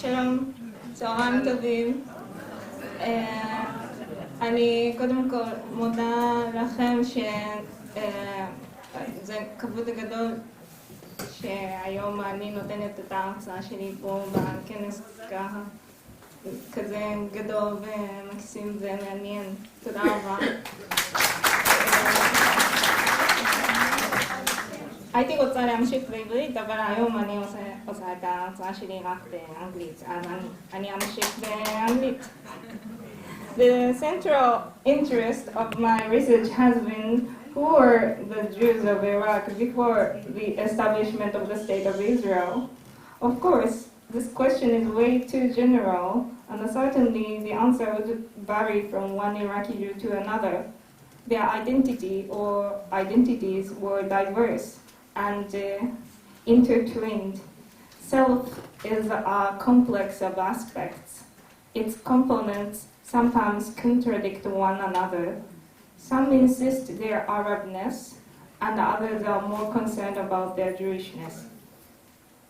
שלום, צהריים טובים. אני קודם כל מודה לכם שזה כבוד גדול שהיום אני נותנת את ההרצאה שלי פה בכנס כזה גדול ומקסים ומעניין. תודה רבה. הייתי רוצה להמשיך בעברית, אבל היום אני עושה את ההרצאה שלי רק באנגלית, אז אני אמשיך באנגלית. The central interest of my research has been who were the Jews of Iraq before the establishment of the State of Israel. Of course, this question is way too general, and certainly the answer would vary from one Iraqi Jew to another. Their identity or identities were diverse and intertwined. Self is a complex of aspects. Its components sometimes contradict one another. Some insist their Arabness, and others are more concerned about their Jewishness.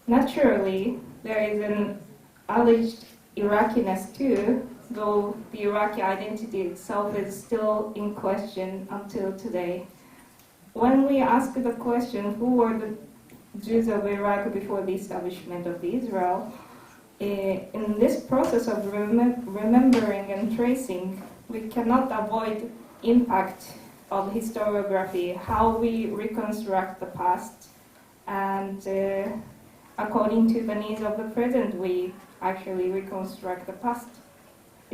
Naturally, there is an alleged Iraqiness too, though the Iraqi identity itself is still in question until today. When we ask the question, who were the Jews of Iraq before the establishment of Israel, in this process of remembering and tracing, we cannot avoid impact of historiography, how we reconstruct the past, and according to the needs of the present, we actually reconstruct the past.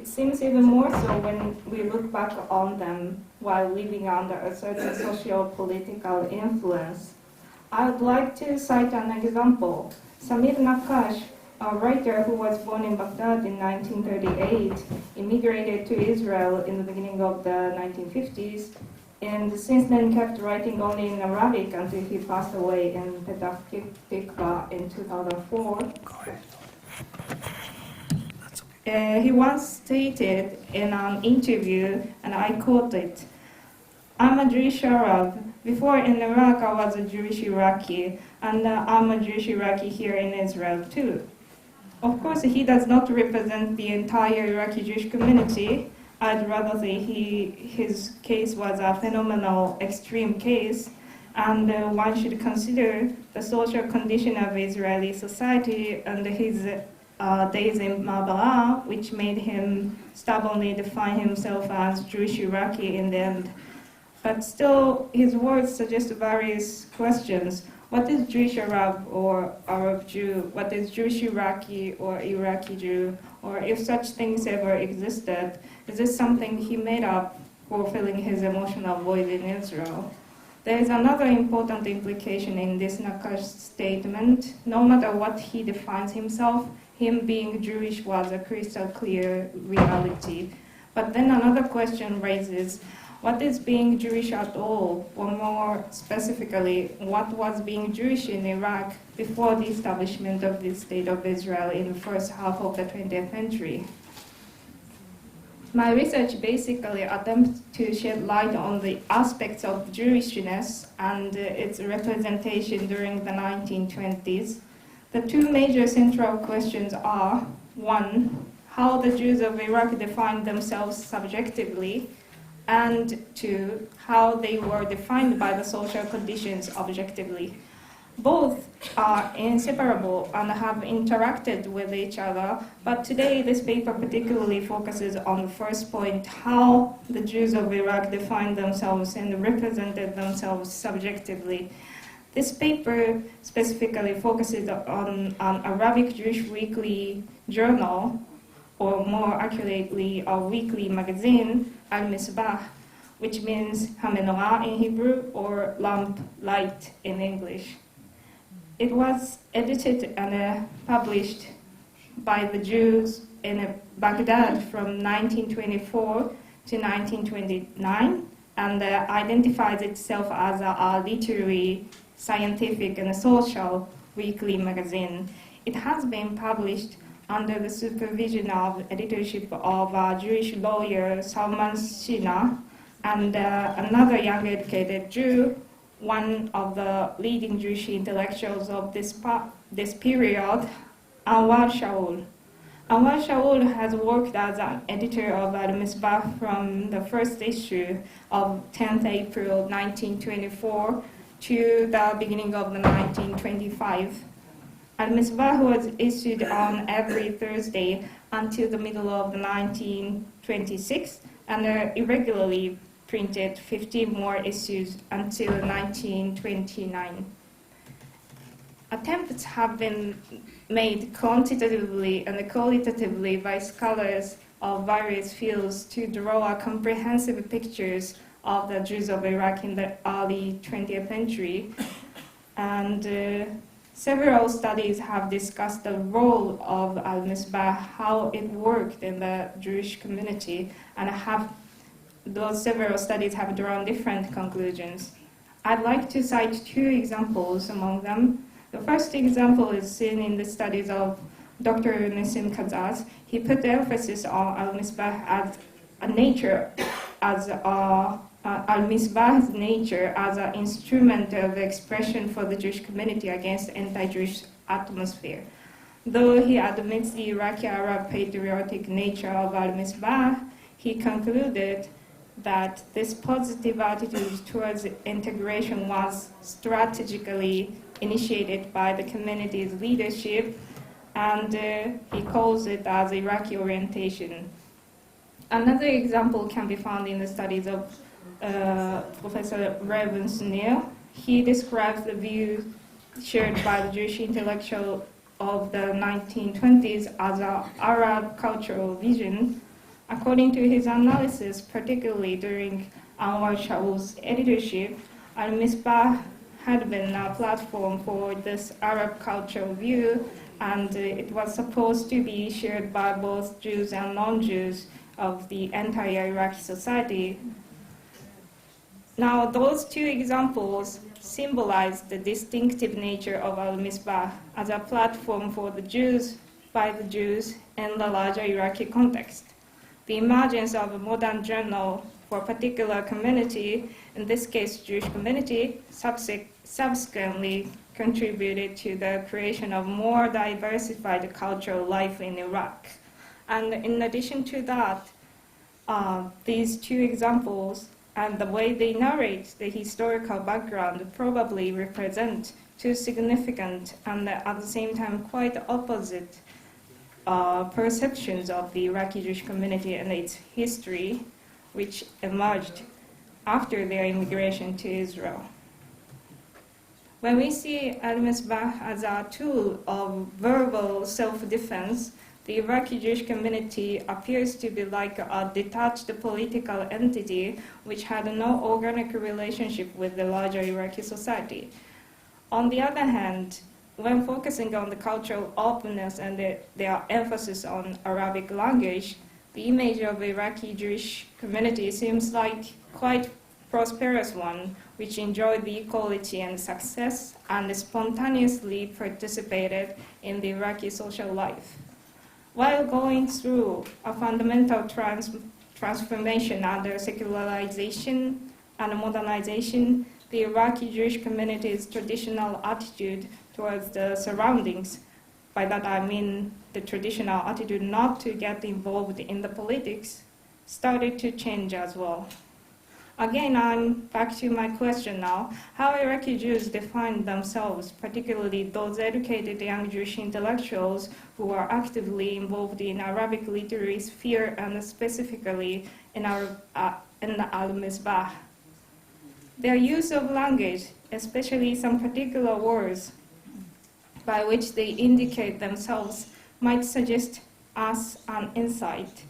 It seems even more so when we look back on them while living under a certain socio-political influence. I would like to cite an example. Samir Nakash, a writer who was born in Baghdad in 1938, immigrated to Israel in the beginning of the 1950s, and since then kept writing only in Arabic until he passed away in Petah Tikva in 2004. He once stated in an interview, and I quote it, "I'm a Jewish Arab. Before in Iraq I was a Jewish Iraqi, and I'm a Jewish Iraqi here in Israel too." Of course, he does not represent the entire Iraqi Jewish community. I'd rather say his case was a phenomenal extreme case, and one should consider the social condition of Israeli society and his days in Ma'bara, which made him stubbornly define himself as Jewish Iraqi in the end. But still, his words suggest various questions. What is Jewish Arab or Arab Jew? What is Jewish Iraqi or Iraqi Jew? Or if such things ever existed, is this something he made up for filling his emotional void in Israel? There is another important implication in this Nakash statement. No matter what he defines himself, him being Jewish was a crystal clear reality. But then another question raises, what is being Jewish at all? Or more specifically, what was being Jewish in Iraq before the establishment of the State of Israel in the first half of the 20th century? My research basically attempts to shed light on the aspects of Jewishness and its representation during the 1920s. The two major central questions are, one, how the Jews of Iraq defined themselves subjectively, and two, how they were defined by the social conditions objectively. Both are inseparable and have interacted with each other, but today this paper particularly focuses on the first point, how the Jews of Iraq defined themselves and represented themselves subjectively. This paper specifically focuses on an Arabic Jewish weekly journal, or more accurately, a weekly magazine, Al-Misbah, which means Hamenorah in Hebrew or lamp light in English. It was edited and published by the Jews in Baghdad from 1924 to 1929 and identifies itself as a literary, scientific, and social weekly magazine. It has been published under the supervision of editorship of a Jewish lawyer, Salman Shina, and another young educated Jew, one of the leading Jewish intellectuals of this period, Anwar Shaul. Anwar Shaul has worked as an editor of Al-Misbah from the first issue of 10th April 1924 to the beginning of the 1925. Al-Misbah was issued on every Thursday until the middle of the 1926 and irregularly printed 15 more issues until 1929. Attempts have been made quantitatively and qualitatively by scholars of various fields to draw comprehensive pictures of the Jews of Iraq in the early 20th century. And several studies have discussed the role of Al-Misbah, how it worked in the Jewish community, and those several studies have drawn different conclusions. I'd like to cite two examples among them. The first example is seen in the studies of Dr. Nissim Kazaz. He put the emphasis on Al-Misbah as a nature, Al-Misbah's nature as an instrument of expression for the Jewish community against anti-Jewish atmosphere. Though he admits the Iraqi Arab patriotic nature of Al-Misbah, he concluded that this positive attitude towards integration was strategically initiated by the community's leadership, and he calls it as Iraqi orientation. Another example can be found in the studies of Professor Reuven Sunil. He describes the view shared by the Jewish intellectual of the 1920s as an Arab cultural vision. According to his analysis, particularly during Anwar Shaul's editorship, Al-Misbah had been a platform for this Arab cultural view, and it was supposed to be shared by both Jews and non-Jews of the entire Iraqi society. Now, those two examples symbolize the distinctive nature of Al-Misbah as a platform for the Jews, by the Jews, in the larger Iraqi context. The emergence of a modern journal for a particular community, in this case Jewish community, subsequently contributed to the creation of more diversified cultural life in Iraq. And in addition to that, these two examples and the way they narrate the historical background probably represent two significant and at the same time quite opposite perceptions of the Iraqi Jewish community and its history, which emerged after their immigration to Israel. When we see Al-Misbah as a tool of verbal self-defense, the Iraqi Jewish community appears to be like a detached political entity which had no organic relationship with the larger Iraqi society. On the other hand, when focusing on the cultural openness and their emphasis on Arabic language, the image of Iraqi Jewish community seems like quite prosperous one, which enjoyed the equality and success and spontaneously participated in the Iraqi social life. While going through a fundamental transformation under secularization and modernization, the Iraqi Jewish community's traditional attitude towards the surroundings, by that I mean the traditional attitude not to get involved in the politics, started to change as well. Again, I'm back to my question now. How Iraqi Jews define themselves, particularly those educated young Jewish intellectuals who are actively involved in Arabic literary sphere and specifically in the Al-Misbah. Their use of language, especially some particular words by which they indicate themselves, might suggest us an insight.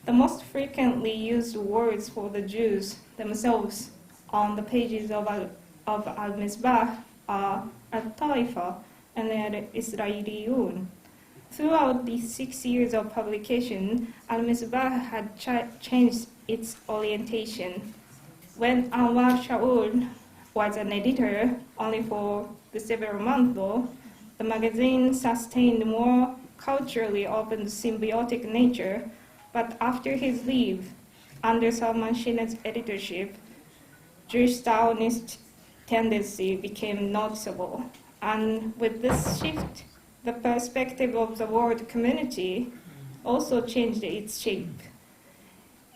The most frequently used words for the Jews themselves on the pages of Al-Misbah are Al-Taifa and Al-Israeliyun. Throughout the 6 years of publication, Al-Misbah had changed its orientation. When Anwar Shaul was an editor, only for the several months though, the magazine sustained more culturally open symbiotic nature, but after his leave, under Salman Shinn's editorship, Jewish Zionist tendency became noticeable. And with this shift, the perspective of the word community also changed its shape.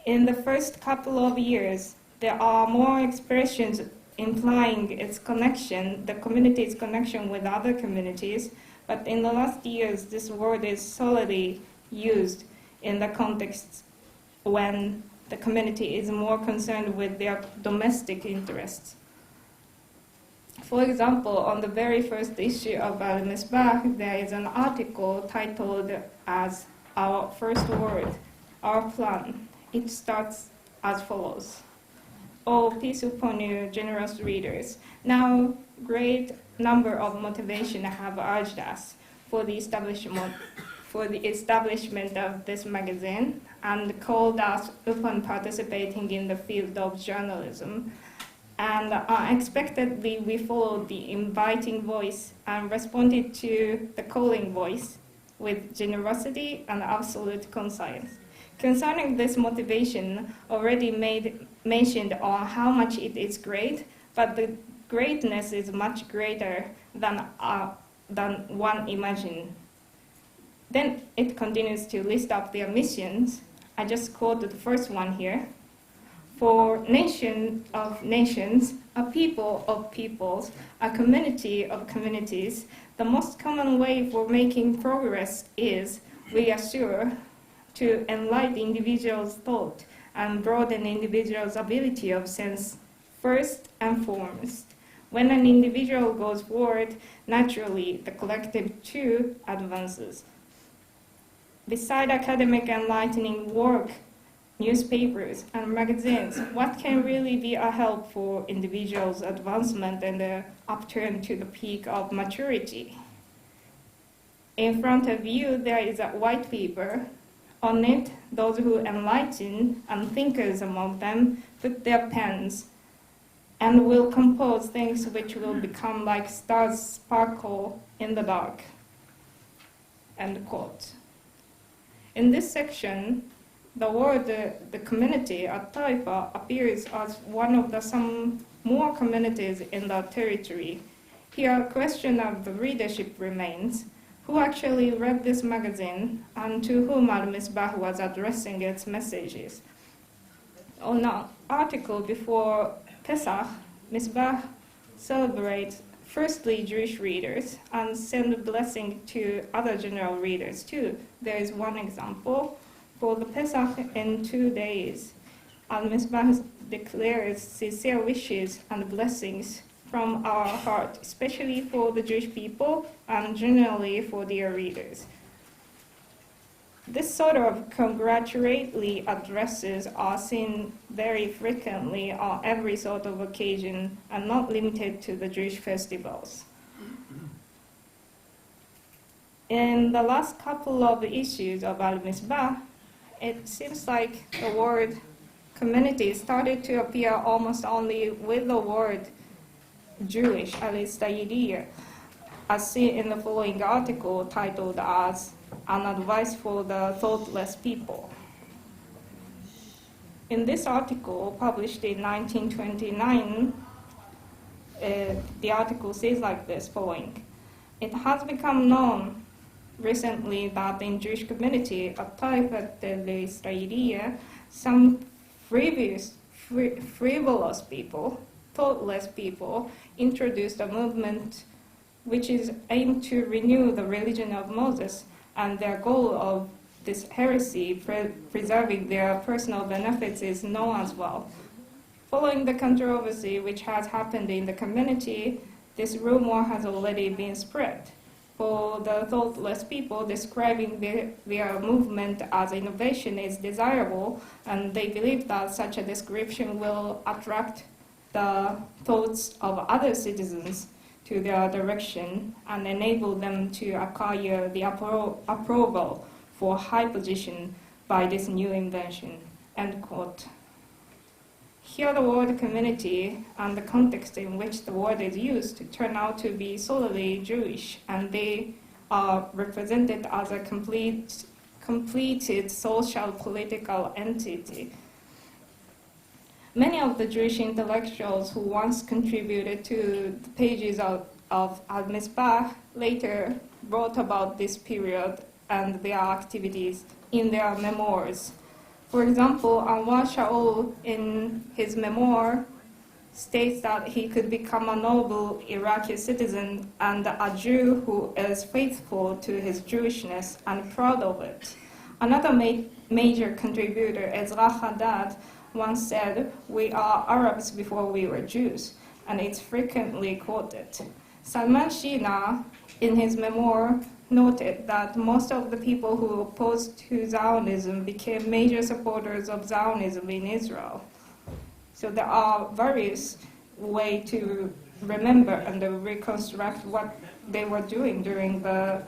In the first couple of years, there are more expressions implying its connection, the community's connection with other communities, but in the last years, this word is solely used in the context when the community is more concerned with their domestic interests. For example, on the very first issue of Al-Misbah, there is an article titled as Our First Word, Our Plan. It starts as follows. Oh, peace upon you, generous readers. Now, great number of motivation have urged us for the establishment of this magazine and called us upon participating in the field of journalism. And unexpectedly, we followed the inviting voice and responded to the calling voice with generosity and absolute conscience. Concerning this motivation, already mentioned on how much it is great, but the greatness is much greater than one imagines. Then it continues to list up their missions. I just quoted the first one here. For nation of nations, a people of peoples, a community of communities, the most common way for making progress is, we are sure, to enlighten individuals' thought and broaden individuals' ability of sense first and foremost. When an individual goes forward, naturally the collective too advances. Beside academic enlightening work, newspapers and magazines, what can really be a help for individuals' advancement and the upturn to the peak of maturity? In front of you, there is a white paper. On it, those who enlighten and thinkers among them put their pens and will compose things which will become like stars sparkle in the dark. End quote. In this section, the word the community at Taifa appears as one of the some more communities in the territory. Here, a question of the readership remains. Who actually read this magazine and to whom Al-Misbah was addressing its messages? On an article before Pesach, Misbah celebrates firstly Jewish readers and send blessing to other general readers too. There is one example. For the Pesach in 2 days, Al-Misbah declares sincere wishes and blessings from our heart, especially for the Jewish people and generally for their readers. This sort of congratulatory addresses are seen very frequently on every sort of occasion and not limited to the Jewish festivals. In the last couple of issues of Al-Misbah, it seems like the word community started to appear almost only with the word Jewish, at least the idea, as seen in the following article titled as An Advice for the Thoughtless People. In this article, published in 1929, the article says like this, following. It has become known recently that in Jewish community, at Taifa al-Israeliyya, some frivolous people, thoughtless people, introduced a movement which is aimed to renew the religion of Moses, and their goal of this heresy, preserving their personal benefits, is known as well. Following the controversy which has happened in the community, this rumor has already been spread. For the thoughtless people, describing their movement as innovation is desirable, and they believe that such a description will attract the thoughts of other citizens to their direction and enable them to acquire the approval for high position by this new invention. End quote. Here the word community and the context in which the word is used turn out to be solely Jewish, and they are represented as a completed social political entity. Many of the Jewish intellectuals who once contributed to the pages of Al-Misbah later wrote about this period and their activities in their memoirs. For example, Anwar Shaul, in his memoir, states that he could become a noble Iraqi citizen and a Jew who is faithful to his Jewishness and proud of it. Another major contributor, Ezra Haddad, once said, "We are Arabs before we were Jews," and it's frequently quoted. Salman Shina, in his memoir, noted that most of the people who opposed to Zionism became major supporters of Zionism in Israel. So there are various ways to remember and reconstruct what they were doing during the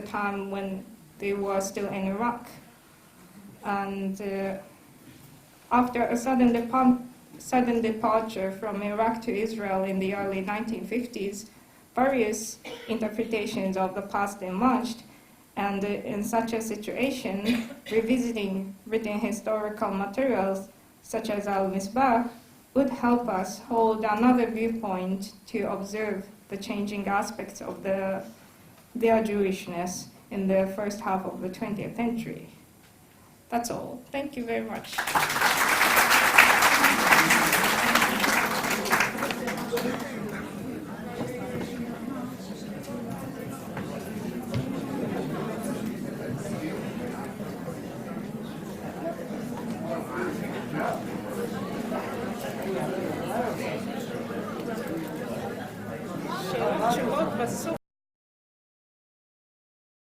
time when they were still in Iraq. And after a sudden departure from Iraq to Israel in the early 1950s, various interpretations of the past emerged, and in such a situation, revisiting written historical materials such as Al-Misbah would help us hold another viewpoint to observe the changing aspects of their Jewishness in the first half of the 20th century. That's all. Thank you very much. Yeah.